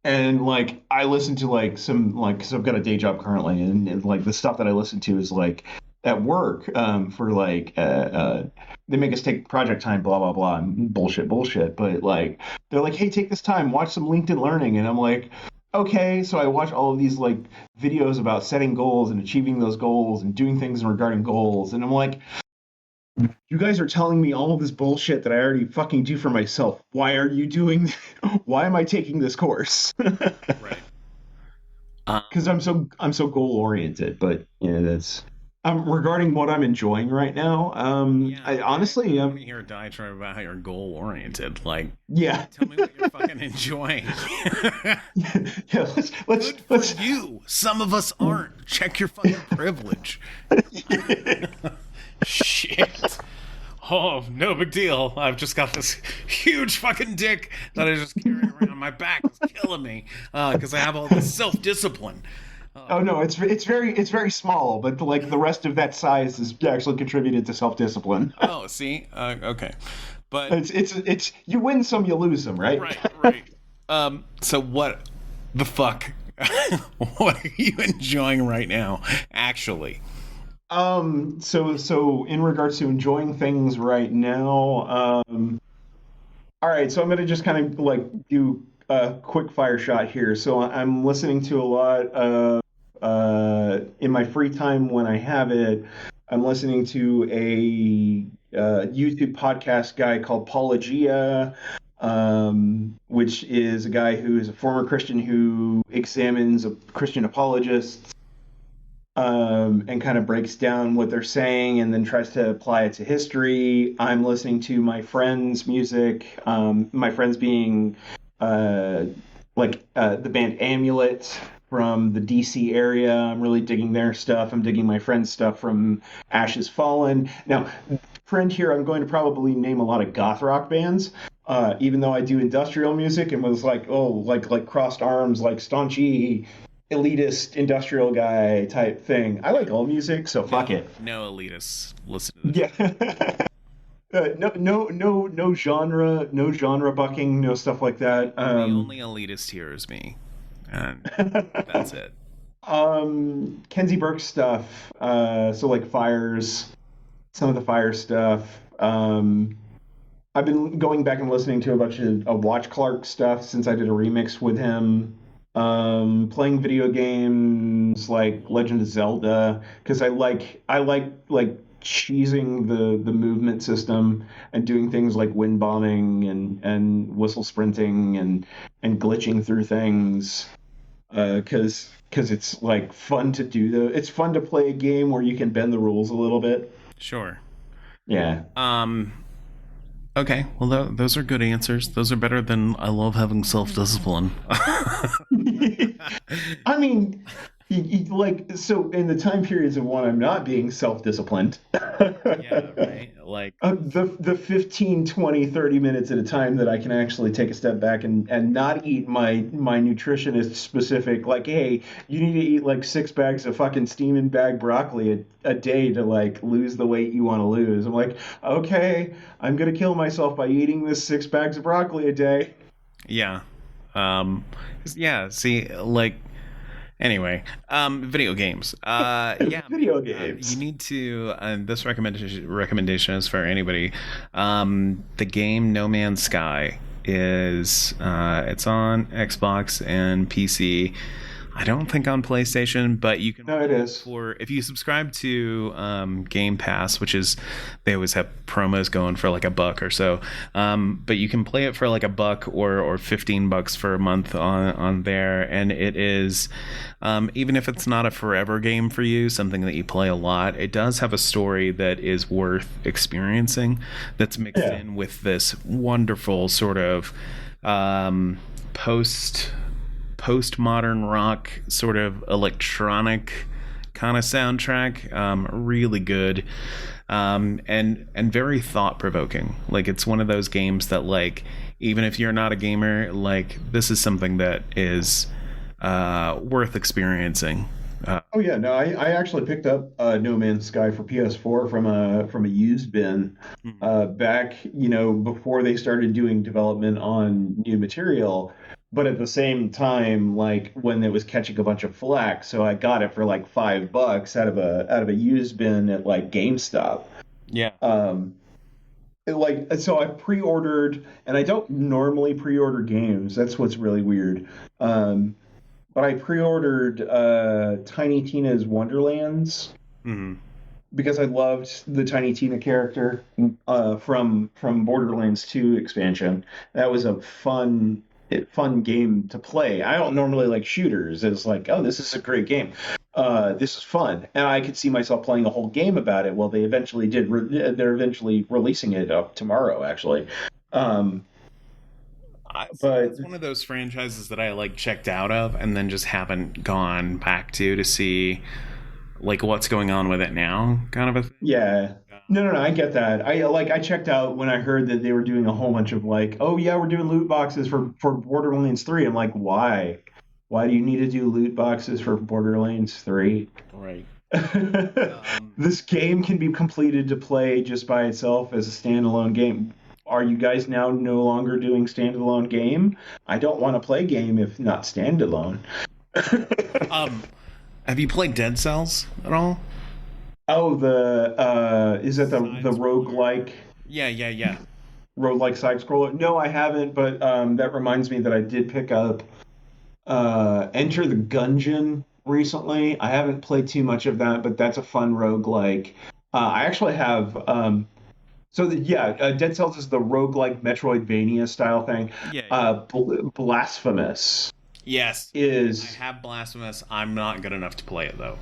And like, I listen to like some, like, because I've got a day job currently, and like the stuff that I listen to is like at work, for like they make us take project time, blah blah blah, and bullshit. But like, they're like, hey, take this time, watch some LinkedIn Learning, and I'm like, okay. So I watch all of these like videos about setting goals and achieving those goals and doing things regarding goals, and I'm like, you guys are telling me all of this bullshit that I already fucking do for myself. Why are you doing? Why am I taking this course? Right. Because I'm so goal oriented. But yeah, that's regarding what I'm enjoying right now. I honestly, I want to hear a diatribe about how you're goal oriented. Like, yeah. Tell me what you're fucking enjoying. Yeah, let's Good for you. Some of us aren't. Check your fucking privilege. Shit. Oh, no big deal. I've just got this huge fucking dick that I just carry around. My back is killing me because I have all this self-discipline. Oh no, it's very small, but like the rest of that size is actually contributed to self-discipline. Oh, see, okay, but it's you win some, you lose some, right? Right. So what the fuck? What are you enjoying right now, actually? So in regards to enjoying things right now, all right, so I'm gonna just kind of like do a quick fire shot here. So I'm listening to a lot of in my free time when I have it. I'm listening to a YouTube podcast guy called Paulogia, which is a guy who is a former Christian who examines Christian apologists. And kind of breaks down what they're saying and then tries to apply it to history. I'm listening to my friends' music, my friends being the band Amulet from the DC area. I'm really digging their stuff. I'm digging my friend's stuff from Ashes Fallen. Now, friend here, I'm going to probably name a lot of goth rock bands. Even though I do industrial music and was like, like crossed arms, like staunchy elitist industrial guy type thing. I like all music, so fuck it. No elitists listen to this. Yeah. No genre bucking, no stuff like that. The only elitist here is me, and that's it. Kenzie Burke's stuff. So like Fires, some of the Fire stuff. I've been going back and listening to a bunch of Watch Clark stuff since I did a remix with him. Playing video games like Legend of Zelda because I like cheesing the movement system and doing things like wind bombing and whistle sprinting and glitching through things because it's like fun to do it's fun to play a game where you can bend the rules a little bit. Sure. Yeah. Okay, well, those are good answers. Those are better than I love having self-discipline. I mean, Like, so in the time periods of when I'm not being self-disciplined, Yeah, right. Like, the 15, 20, 30 minutes at a time that I can actually take a step back and not eat my nutritionist specific, like, hey, you need to eat like 6 bags of fucking steaming bag broccoli a day to like lose the weight you want to lose. I'm like, okay, I'm gonna kill myself by eating this 6 bags of broccoli a day. yeah. Um, yeah. See, like, anyway, video games. Yeah, Video you games. need to. This recommendation is for anybody. The game No Man's Sky is it's on Xbox and PC. I don't think on PlayStation, but you can No, it is. for if you subscribe to Game Pass, which is they always have promos going for like $1 or so. But you can play it for like $1 or $15 for a month on there, and it is even if it's not a forever game for you, something that you play a lot, it does have a story that is worth experiencing. That's mixed Yeah. in with this wonderful sort of postmodern rock sort of electronic kind of soundtrack. Really good, and very thought provoking. Like it's one of those games that like even if you're not a gamer, like this is something that is worth experiencing. Oh yeah, no, I actually picked up No Man's Sky for PS4 from a used bin back, before they started doing development on new material, but at the same time, like when it was catching a bunch of flack, so I got it for like $5 out of a used bin at like GameStop. Yeah. So I pre-ordered, and I don't normally pre-order games. That's what's really weird. But I pre-ordered Tiny Tina's Wonderlands Hmm. because I loved the Tiny Tina character from Borderlands 2 expansion. That was a fun game to play. I don't normally like shooters. It's like, oh, this is a great game. This is fun, and I could see myself playing a whole game about it. Well, they eventually did. They're eventually releasing it up tomorrow, actually. Um, but It's one of those franchises that I like checked out of and then just haven't gone back to see like what's going on with it now, kind of a thing. yeah. No, I get that. I checked out when I heard that they were doing a whole bunch of like, oh yeah, we're doing loot boxes for Borderlands 3. I'm like, why? Why do you need to do loot boxes for Borderlands 3? Right. This game can be completed to play just by itself as a standalone game. Are you guys now no longer doing standalone game? I don't want to play game if not standalone. Um, have you played Dead Cells at all? Oh, the is that the Side roguelike Yeah. roguelike side scroller? No, I haven't, but that reminds me that I did pick up Enter the Gungeon recently. I haven't played too much of that, but that's a fun roguelike. I actually have Dead Cells is the roguelike Metroidvania style thing. Yeah. Blasphemous Yes. I is have Blasphemous. I'm not good enough to play it though.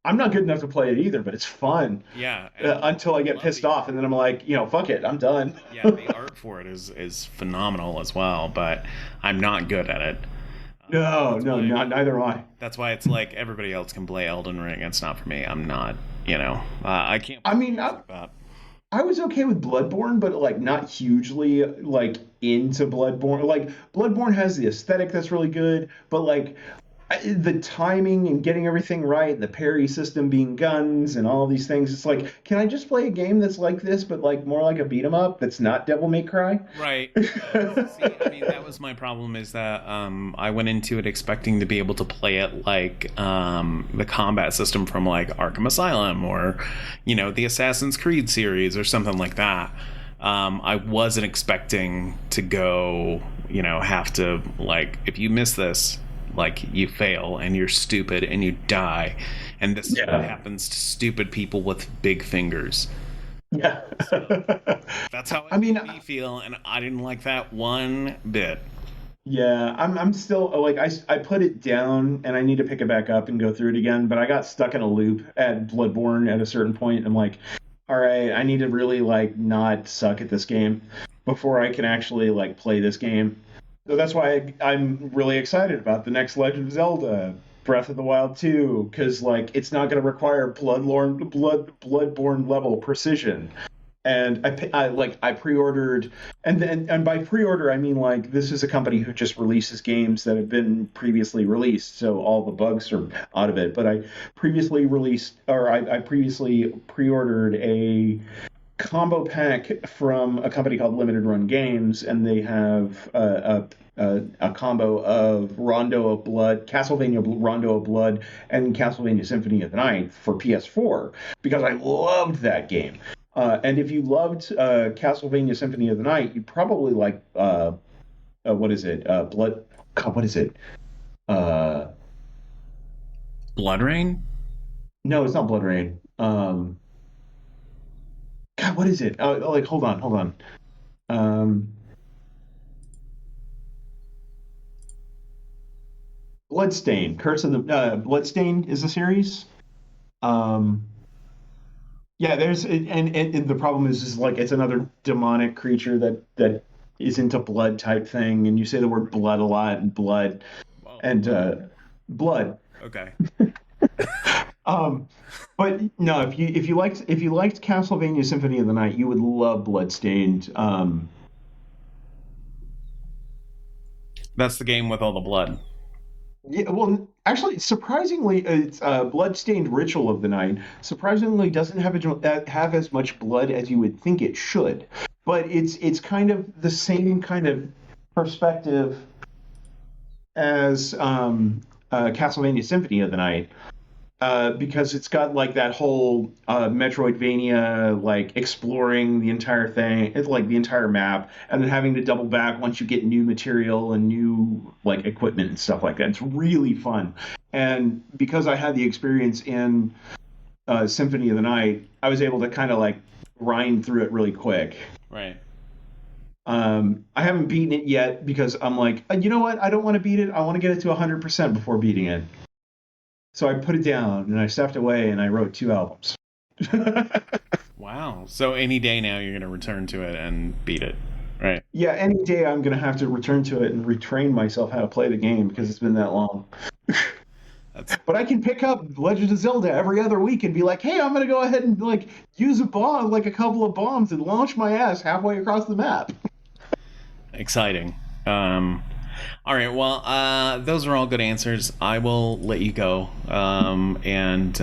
I'm not good enough to play it either, but it's fun Yeah. until I get love pissed the off, and then I'm like, fuck it, I'm done. Yeah, the art for it is phenomenal as well, but I'm not good at it. No, That's no, why- neither am I. That's why it's like everybody else can play Elden Ring. It's not for me. I'm not, I can't. I mean, play games like that. I was okay with Bloodborne, but like not hugely like into Bloodborne. Like Bloodborne has the aesthetic that's really good, but like the timing and getting everything right, the parry system being guns and all these things, it's like, can I just play a game that's like this, but like more like a beat 'em up that's not Devil May Cry? Right. See, I mean, that was my problem is that I went into it expecting to be able to play it like the combat system from like Arkham Asylum or, the Assassin's Creed series or something like that. I wasn't expecting to go, have to, like, if you miss this, like, you fail and you're stupid and you die. And this is what happens to stupid people with big fingers. Yeah. That's how it I mean, made me feel, and I didn't like that one bit. Yeah, I'm still like I put it down and I need to pick it back up and go through it again, but I got stuck in a loop at Bloodborne at a certain point. And I'm like, all right, I need to really like not suck at this game before I can actually like play this game. So that's why I'm really excited about the next Legend of Zelda Breath of the Wild 2, because like it's not going to require bloodborne level precision. And I pre-ordered, and by pre-order I mean like this is a company who just releases games that have been previously released, so all the bugs are out of it. But I previously pre-ordered a combo pack from a company called Limited Run Games, and they have a combo of Rondo of Blood, Castlevania Rondo of Blood, and Castlevania Symphony of the Night for PS4 because I loved that game. And if you loved Castlevania Symphony of the Night, you probably like what is it? Blood. God, what is it? Blood Rain? No, it's not Blood Rain. God, what is it? Like, hold on. Bloodstain. Curse of the Bloodstain is a series. Yeah, and the problem is like it's another demonic creature that is into blood type thing, and you say the word blood a lot and blood and blood. Okay. But no, if you liked Castlevania Symphony of the Night, you would love Bloodstained. That's the game with all the blood. Yeah, well, actually, surprisingly, it's Bloodstained Ritual of the Night. Surprisingly, doesn't have as much blood as you would think it should, but it's kind of the same kind of perspective as Castlevania Symphony of the Night. Because it's got like that whole Metroidvania, like exploring the entire thing, it's like the entire map, and then having to double back once you get new material and new like equipment and stuff like that. It's really fun. And because I had the experience in Symphony of the Night, I was able to kind of like grind through it really quick. Right. I haven't beaten it yet because I'm like, you know what? I don't want to beat it. I want to get it to 100% before beating it. So I put it down and I stepped away and I wrote 2 albums. Wow. So any day now you're going to return to it and beat it, right? Yeah, any day I'm going to have to return to it and retrain myself how to play the game because it's been that long. But I can pick up Legend of Zelda every other week and be like, hey, I'm going to go ahead and like use a couple of bombs and launch my ass halfway across the map. Exciting. All right, well, those are all good answers. I will let you go. And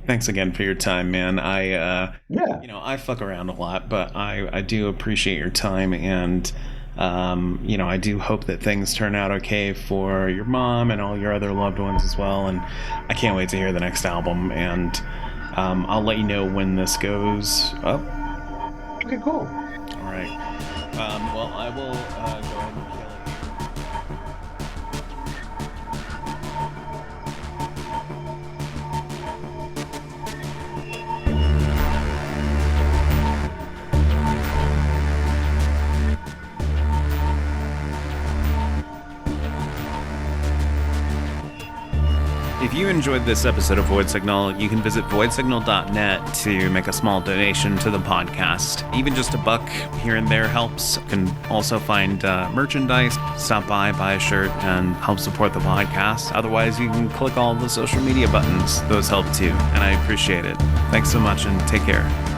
thanks again for your time, man. I fuck around a lot, but I do appreciate your time, and I do hope that things turn out okay for your mom and all your other loved ones as well. And I can't wait to hear the next album, and I'll let you know when this goes up. Okay, cool. All right. Well, I will go ahead and kill it. If you enjoyed this episode of Void Signal, you can visit voidsignal.net to make a small donation to the podcast. Even just $1 here and there helps. You can also find merchandise, stop by, buy a shirt, and help support the podcast. Otherwise, you can click all the social media buttons. Those help too, and I appreciate it. Thanks so much, and take care.